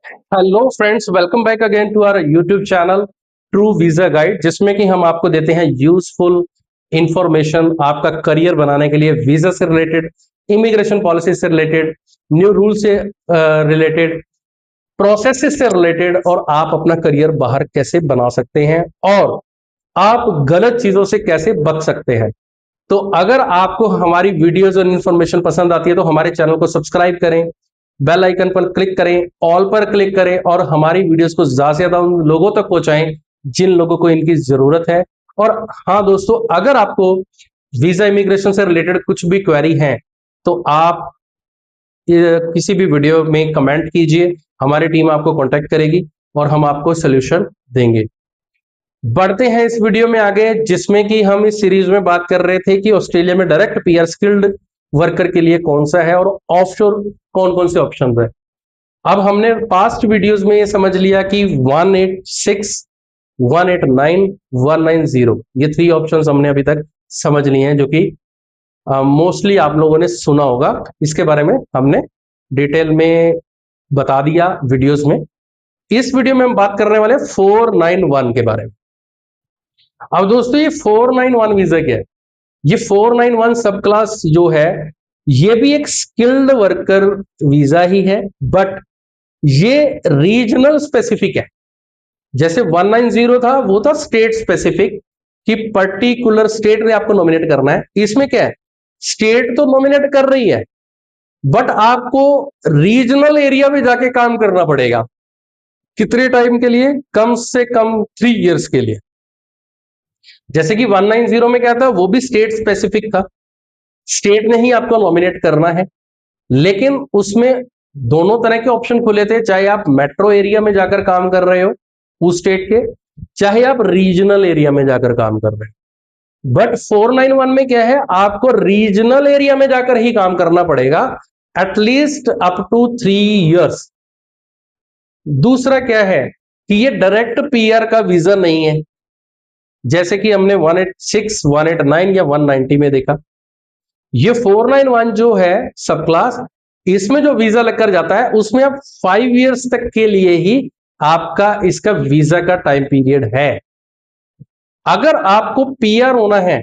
Hello friends, welcome back again to our YouTube channel true visa guide, जिसमें कि हम आपको देते हैं यूजफुल इंफॉर्मेशन आपका करियर बनाने के लिए, वीजा से रिलेटेड, इमिग्रेशन पॉलिसी से रिलेटेड, न्यू रूल से रिलेटेड, प्रोसेस से रिलेटेड, और आप अपना करियर बाहर कैसे बना सकते हैं और आप गलत चीजों से कैसे बच सकते हैं। तो अगर आपको हमारी वीडियोस और इन्फॉर्मेशन पसंद आती है तो हमारे चैनल को सब्सक्राइब करें, बेल आइकन पर क्लिक करें, ऑल पर क्लिक करें और हमारी वीडियोस को ज्यादा से ज्यादा उन लोगों तक पहुंचाएं जिन लोगों को इनकी जरूरत है। और हाँ दोस्तों, अगर आपको वीजा इमिग्रेशन से रिलेटेड कुछ भी क्वेरी है तो आप किसी भी वीडियो में कमेंट कीजिए, हमारी टीम आपको कांटेक्ट करेगी और हम आपको सोल्यूशन देंगे। बढ़ते हैं इस वीडियो में आगे, जिसमें कि हम इस सीरीज में बात कर रहे थे कि ऑस्ट्रेलिया में डायरेक्ट पीआर स्किल्ड वर्कर के लिए कौन सा है और ऑफशोर कौन कौन से ऑप्शन है। अब हमने पास्ट वीडियोस में ये समझ लिया कि 186, 189, 190 ये 3 ऑप्शंस हमने अभी तक समझ लिए हैं, जो कि मोस्टली आप लोगों ने सुना होगा। इसके बारे में हमने डिटेल में बता दिया वीडियोस में। इस वीडियो में हम बात करने वाले 491 के बारे में। अब दोस्तों, ये 491 वीजा क्या है? ये 491 सब क्लास जो है, ये भी एक स्किल्ड वर्कर वीजा ही है, बट ये रीजनल स्पेसिफिक है। जैसे 190 था, वो था स्टेट स्पेसिफिक, कि पर्टिकुलर स्टेट ने आपको नॉमिनेट करना है। इसमें क्या है, स्टेट तो नॉमिनेट कर रही है, बट आपको रीजनल एरिया में जाके काम करना पड़ेगा। कितने टाइम के लिए? कम से कम 3 इयर्स के लिए। जैसे कि 190 में क्या था, वो भी स्टेट स्पेसिफिक था, स्टेट ने ही आपको नॉमिनेट करना है, लेकिन उसमें दोनों तरह के ऑप्शन खुले थे। चाहे आप मेट्रो एरिया में जाकर काम कर रहे हो उस स्टेट के, चाहे आप रीजनल एरिया में जाकर काम कर रहे हो। बट 491 में क्या है, आपको रीजनल एरिया में जाकर ही काम करना पड़ेगा, एटलीस्ट अप टू 3 इयर्स। दूसरा क्या है कि ये डायरेक्ट पीआर का वीजा नहीं है, जैसे कि हमने 186, 189 या 190 में देखा। ये 491 जो है सब क्लास, इसमें जो वीजा लगकर जाता है उसमें अब 5 इयर्स तक के लिए ही आपका इसका वीजा का टाइम पीरियड है। अगर आपको पीआर होना है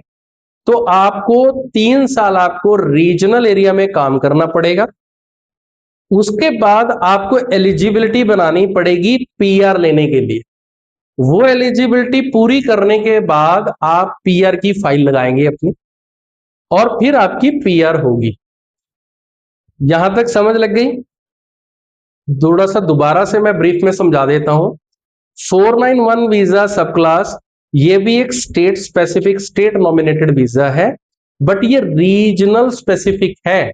तो आपको 3 साल आपको रीजनल एरिया में काम करना पड़ेगा। उसके बाद आपको एलिजिबिलिटी बनानी पड़ेगी पीआर लेने के लिए। वो एलिजिबिलिटी पूरी करने के बाद आप पीआर की फाइल लगाएंगे अपनी, और फिर आपकी पीआर होगी। यहां तक समझ लग गई? थोड़ा सा दोबारा से मैं ब्रीफ में समझा देता हूं। 491 वीजा सब क्लास, ये भी एक state specific, state nominated visa है, बट ये रीजनल स्पेसिफिक है।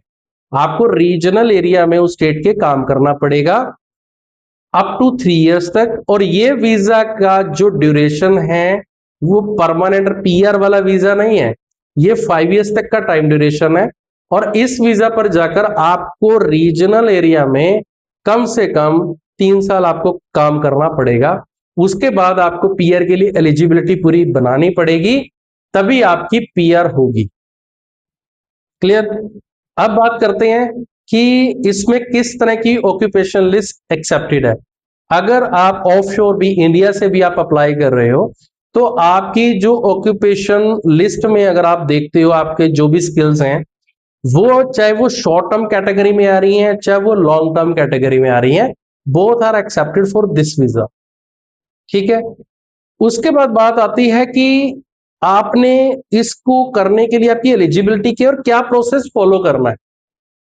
आपको रीजनल एरिया में उस स्टेट के काम करना पड़ेगा अप टू 3 इयर्स तक। और ये वीजा का जो ड्यूरेशन है वो परमानेंट पीआर वाला वीजा नहीं है, ये 5 इयर्स तक का टाइम ड्यूरेशन है। और इस वीजा पर जाकर आपको रीजनल एरिया में कम से कम 3 साल आपको काम करना पड़ेगा। उसके बाद आपको पीआर के लिए एलिजिबिलिटी पूरी बनानी पड़ेगी, तभी आपकी पीआर होगी। क्लियर? अब बात करते हैं कि इसमें किस तरह की ऑक्यूपेशन लिस्ट एक्सेप्टेड है। अगर आप ऑफशोर भी, इंडिया से भी आप अप्लाई कर रहे हो, तो आपकी जो ऑक्यूपेशन लिस्ट में अगर आप देखते हो, आपके जो भी स्किल्स हैं, वो चाहे वो शॉर्ट टर्म कैटेगरी में आ रही हैं, चाहे वो लॉन्ग टर्म कैटेगरी में आ रही हैं, both are accepted for this visa. ठीक है? उसके बाद बात आती है कि आपने इसको करने के लिए आपकी एलिजिबिलिटी की और क्या प्रोसेस फॉलो करना है।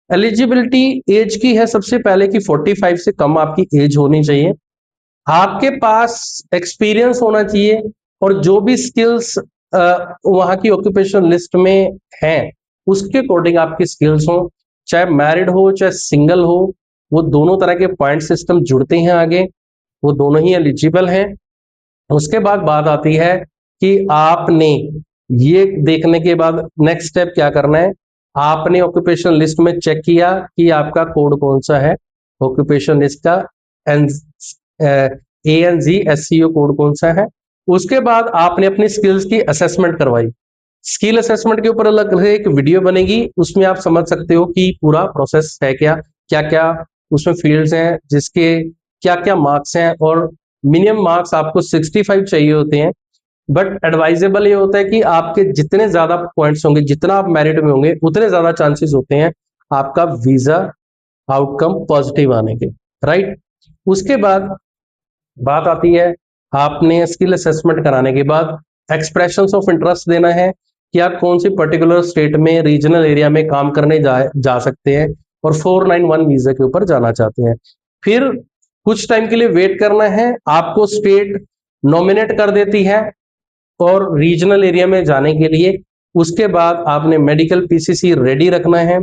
एलिजिबिलिटी एज की है सबसे पहले कि 45 से कम आपकी एज होनी चाहिए, आपके पास एक्सपीरियंस होना चाहिए, और जो भी स्किल्स वहां की ऑक्यूपेशन लिस्ट में हैं उसके अकॉर्डिंग आपकी स्किल्स हो। चाहे मैरिड हो चाहे सिंगल हो, वो दोनों तरह के पॉइंट सिस्टम जुड़ते हैं आगे, वो दोनों ही एलिजिबल हैं। उसके बाद बात आती है कि आपने ये देखने के बाद नेक्स्ट स्टेप क्या करना है। आपने ऑक्यूपेशन लिस्ट में चेक किया कि आपका कोड कौन सा है, ऑक्यूपेशन लिस्ट का ANZ-SCO कोड कौन सा है। उसके बाद आपने अपनी स्किल्स की असेसमेंट करवाई। स्किल असेसमेंट के ऊपर अलग से एक वीडियो बनेगी, उसमें आप समझ सकते हो कि पूरा प्रोसेस है क्या क्या क्या उसमें फील्ड्स हैं जिसके क्या क्या मार्क्स हैं, और मिनिमम मार्क्स आपको 65 चाहिए होते हैं। बट एडवाइजेबल ये होता है कि आपके जितने ज्यादा पॉइंट्स होंगे, जितना आप मेरिट में होंगे, उतने ज्यादा चांसेस होते हैं आपका वीजा आउटकम पॉजिटिव आने के, राइट। उसके बाद बात आती है, आपने स्किल असेसमेंट कराने के बाद एक्सप्रेशंस ऑफ इंटरेस्ट देना है कि आप कौन सी पर्टिकुलर स्टेट में, रीजनल एरिया में काम करने जा सकते हैं और 491 वीजा के ऊपर जाना चाहते हैं। फिर कुछ टाइम के लिए वेट करना है, आपको स्टेट नॉमिनेट कर देती है और रीजनल एरिया में जाने के लिए। उसके बाद आपने मेडिकल पीसीसी रेडी रखना है,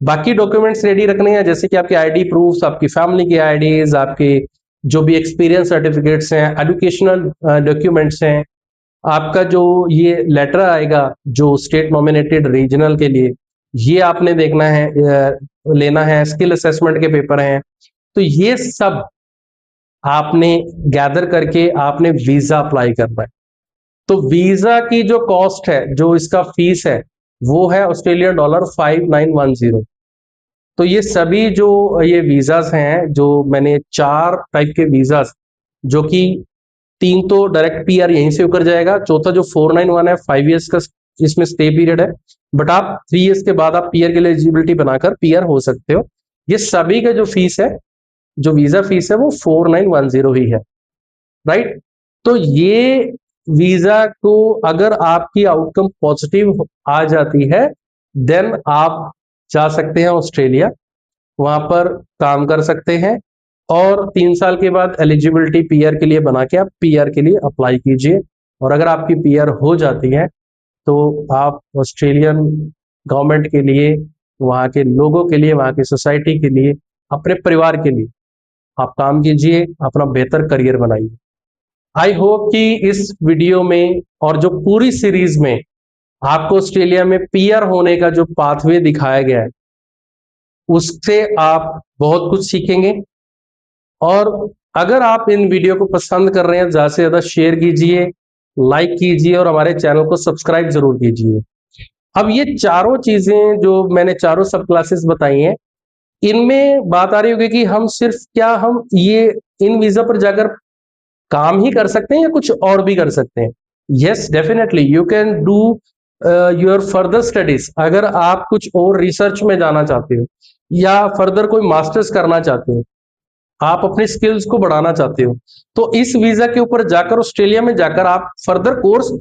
बाकी डॉक्यूमेंट्स रेडी रखने हैं, जैसे कि आपके आईडी प्रूफ्स, आपकी फैमिली की आईडीज, आपके जो भी एक्सपीरियंस सर्टिफिकेट्स हैं, एजुकेशनल डॉक्यूमेंट्स हैं, आपका जो ये लेटर आएगा जो स्टेट नॉमिनेटेड रीजनल के लिए, ये आपने देखना है, लेना है। स्किल असेसमेंट के पेपर हैं, तो ये सब आपने गैदर करके आपने वीजा अप्लाई करना है। तो वीजा की जो कॉस्ट है, जो इसका फीस है, वो है ऑस्ट्रेलियन डॉलर 5910। तो ये सभी जो ये वीजास हैं, जो मैंने 4 टाइप के वीजास, जो कि 3 तो डायरेक्ट पीआर यहीं से होकर जाएगा, चौथा जो 491 है 5 ईयर्स का इसमें स्टे पीरियड है, बट आप 3 ईयर्स के बाद आप पीआर के लिए एलिजिबिलिटी बनाकर पीआर हो सकते हो। ये सभी का जो फीस है, जो वीजा फीस है, वो 4910 ही है, राइट। तो ये वीजा को अगर आपकी आउटकम पॉजिटिव आ जाती है, देन आप जा सकते हैं ऑस्ट्रेलिया, वहां पर काम कर सकते हैं, और 3 साल के बाद एलिजिबिलिटी पीआर के लिए बना के आप पीआर के लिए अप्लाई कीजिए। और अगर आपकी पीआर हो जाती है तो आप ऑस्ट्रेलियन गवर्नमेंट के लिए, वहां के लोगों के लिए, वहां की सोसाइटी के लिए, अपने परिवार के लिए आप काम कीजिए, अपना बेहतर करियर बनाइए। आई होप कि इस वीडियो में और जो पूरी सीरीज में आपको ऑस्ट्रेलिया में पीआर होने का जो पाथवे दिखाया गया है, उससे आप बहुत कुछ सीखेंगे। और अगर आप इन वीडियो को पसंद कर रहे हैं, ज्यादा से ज्यादा शेयर कीजिए, लाइक कीजिए और हमारे चैनल को सब्सक्राइब जरूर कीजिए। अब ये चारों चीजें जो मैंने चारों सब क्लासेस बताई हैं, इनमें बात आ रही होगी कि हम सिर्फ क्या हम ये इन वीजा पर जाकर काम ही कर सकते हैं या कुछ और भी कर सकते हैं? Yes, definitely you can do your further studies. अगर आप कुछ और रिसर्च में जाना चाहते हो या फर्दर कोई मास्टर्स करना चाहते हो, आप अपनी स्किल्स को बढ़ाना चाहते हो, तो इस वीजा के ऊपर जाकर, ऑस्ट्रेलिया में जाकर आप फर्दर कोर्स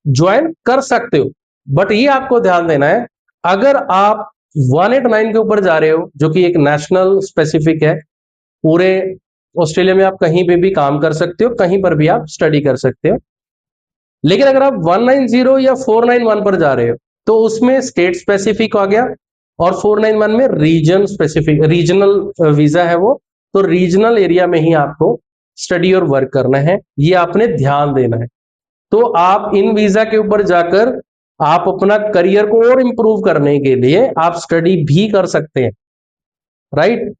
ज्वाइन कर सकते हो। बट ये आपको ध्यान देना है, अगर आप 189 के ऊपर जा रहे हो, जो कि एक नेशनल स्पेसिफिक है, पूरे ऑस्ट्रेलिया में आप कहीं पे भी काम कर सकते हो, कहीं पर भी आप स्टडी कर सकते हो। लेकिन अगर आप 190 या 491 पर जा रहे हो, तो उसमें स्टेट स्पेसिफिक आ गया, और 491 में रीजन स्पेसिफिक, रीजनल वीजा है वो, तो रीजनल एरिया में ही आपको स्टडी और वर्क करना है, ये आपने ध्यान देना है। तो आप इन वीजा के ऊपर जाकर आप अपना करियर को और इंप्रूव करने के लिए आप स्टडी भी कर सकते हैं, राइट।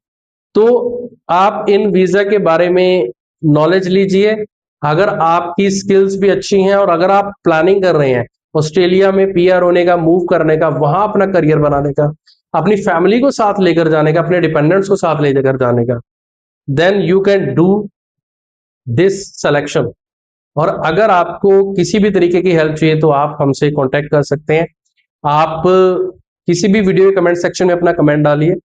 तो आप इन वीजा के बारे में नॉलेज लीजिए। अगर आपकी स्किल्स भी अच्छी हैं और अगर आप प्लानिंग कर रहे हैं ऑस्ट्रेलिया में पीआर होने का, मूव करने का, वहां अपना करियर बनाने का, अपनी फैमिली को साथ लेकर जाने का, अपने डिपेंडेंट्स को साथ लेकर जाने का, then you can do this selection. और अगर आपको किसी भी तरीके की हेल्प चाहिए तो आप हमसे कांटेक्ट कर सकते हैं। आप किसी भी वीडियो के कमेंट सेक्शन में अपना कमेंट डालिए,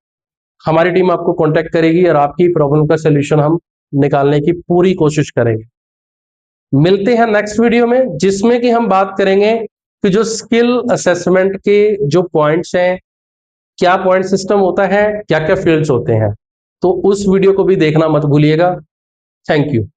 हमारी टीम आपको कांटेक्ट करेगी और आपकी प्रॉब्लम का सलूशन हम निकालने की पूरी कोशिश करेंगे। मिलते हैं नेक्स्ट वीडियो में, जिसमें कि हम बात करेंगे कि जो स्किल असेसमेंट के जो पॉइंट्स हैं, क्या पॉइंट सिस्टम होता है, क्या क्या फील्ड्स होते हैं। तो उस वीडियो को भी देखना मत भूलिएगा। Thank you.